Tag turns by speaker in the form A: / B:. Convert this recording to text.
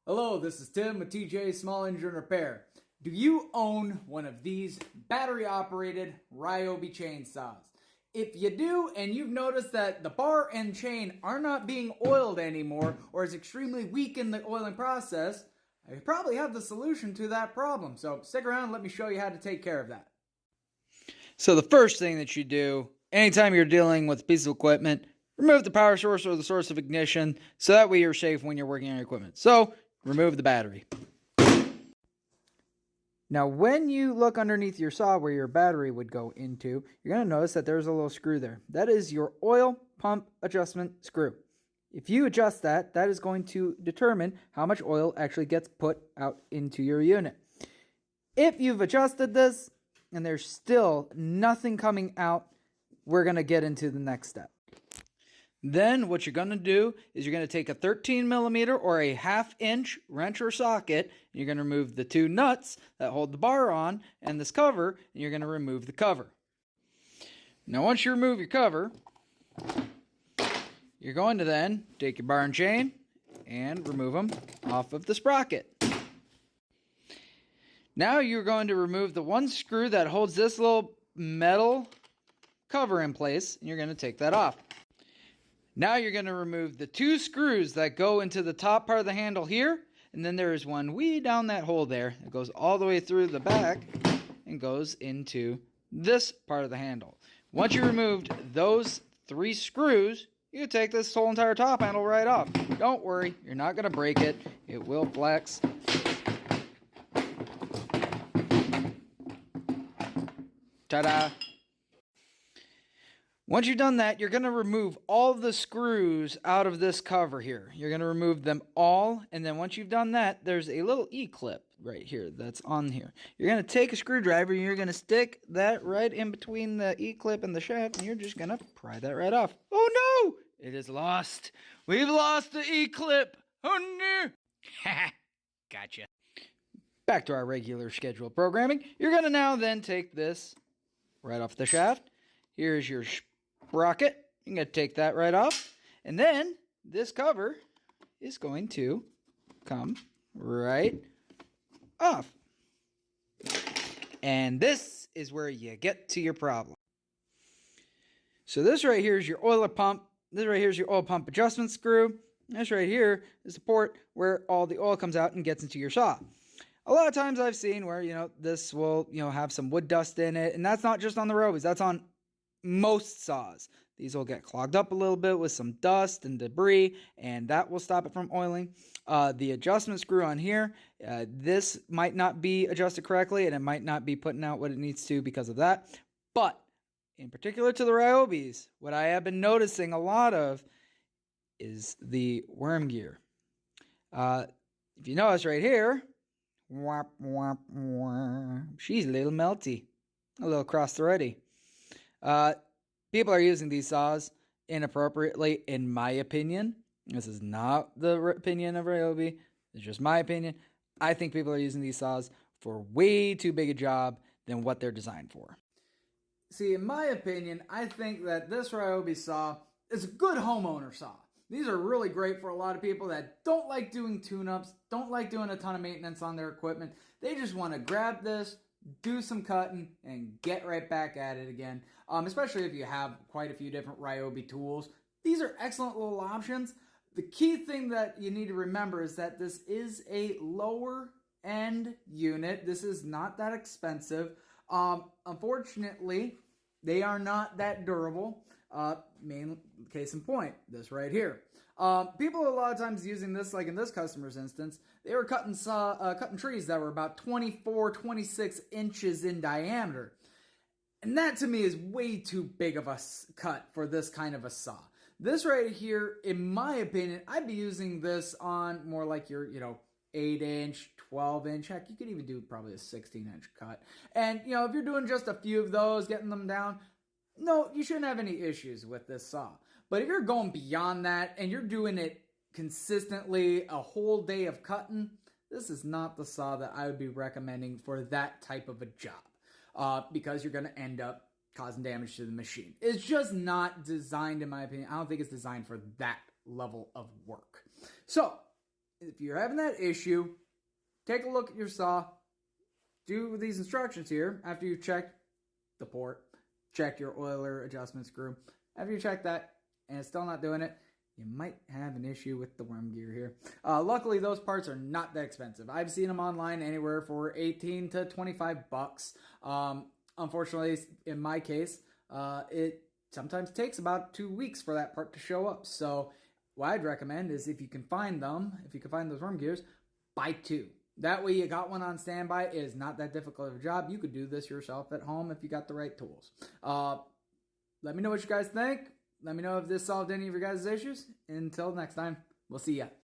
A: Hello, this is Tim with TJ Small Engine Repair. Do you own one of these battery-operated Ryobi chainsaws? If you do, and you've noticed that the bar and chain are not being oiled anymore, or is extremely weak in the oiling process, I probably have the solution to that problem. So stick around and let me show you how to take care of that. So the first thing that you do, anytime you're dealing with a piece of equipment, remove the power source or the source of ignition, so that way you're safe when you're working on your equipment. So, remove the battery. Now, when you look underneath your saw where your battery would go into, you're going to notice that there's a little screw there. That is your oil pump adjustment screw. If you adjust that, that is going to determine how much oil actually gets put out into your unit. If you've adjusted this and there's still nothing coming out, we're going to get into the next step. Then what you're going to do is you're going to take a 13mm or a 1/2-inch wrench or socket, and you're going to remove the two nuts that hold the bar on and this cover, and you're going to remove the cover. Now once you remove your cover, you're going to then take your bar and chain and remove them off of the sprocket. Now you're going to remove the one screw that holds this little metal cover in place, and you're going to take that off. Now you're going to remove the two screws that go into the top part of the handle here, and then there is one way down that hole there. It goes all the way through the back and goes into this part of the handle. Once you removed those three screws, you can take this whole entire top handle right off. Don't worry, you're not going to break it. It will flex. Ta-da! Once you've done that, you're going to remove all the screws out of this cover here. You're going to remove them all, and then once you've done that, there's a little E-clip right here that's on here. You're going to take a screwdriver, and you're going to stick that right in between the E-clip and the shaft, and you're just going to pry that right off. Oh no! It is lost. We've lost the E-clip. Oh no! Gotcha. Back to our regular scheduled programming. You're going to now then take this right off the shaft. Here's your sprocket. You're going to take that right off. And then this cover is going to come right off. And this is where you get to your problem. So this right here is your oiler pump. This right here is your oil pump adjustment screw. This right here is the port where all the oil comes out and gets into your saw. A lot of times I've seen where, this will, have some wood dust in it. And that's not just on the Ryobis. That's on most saws. These will get clogged up a little bit with some dust and debris, and that will stop it from oiling. The adjustment screw on here, this might not be adjusted correctly, and it might not be putting out what it needs to because of that. But in particular to the Ryobis, what I have been noticing a lot of is the worm gear. If you notice right here, she's a little melty, a little cross-thready. People are using these saws inappropriately, in my opinion. This is not the opinion of Ryobi. It's just my opinion. I think people are using these saws for way too big a job than what they're designed for. See, in my opinion, I think that this Ryobi saw is a good homeowner saw. These are really great for a lot of people that don't like doing tune-ups, don't like doing a ton of maintenance on their equipment. They just want to grab this, do some cutting, and get right back at it again. Especially if you have quite a few different Ryobi tools. These are excellent little options. The key thing that you need to remember is that this is a lower end unit. This is not that expensive. Unfortunately, they are not that durable. Main case in point, this right here. People are a lot of times using this, like in this customer's instance, they were cutting trees that were about 24, 26 inches in diameter. And that to me is way too big of a cut for this kind of a saw. This right here, in my opinion, I'd be using this on more like your, 8-inch, 12-inch, heck, you could even do probably a 16-inch cut. And, if you're doing just a few of those, getting them down, no, you shouldn't have any issues with this saw. But if you're going beyond that and you're doing it consistently a whole day of cutting, this is not the saw that I would be recommending for that type of a job, because you're going to end up causing damage to the machine. It's just not designed, in my opinion. I don't think it's designed for that level of work. So, if you're having that issue, take a look at your saw. Do these instructions here after you check the port, check your oiler adjustment screw. After you check that and it's still not doing it, you might have an issue with the worm gear here. Luckily, those parts are not that expensive. I've seen them online anywhere for 18 to 25 bucks. Unfortunately, in my case, it sometimes takes about 2 weeks for that part to show up. So what I'd recommend is if you can find them, if you can find those worm gears, buy 2. That way you got one on standby. It is not that difficult of a job. You could do this yourself at home if you got the right tools. Let me know what you guys think. Let me know if this solved any of your guys' issues. Until next time, we'll see ya.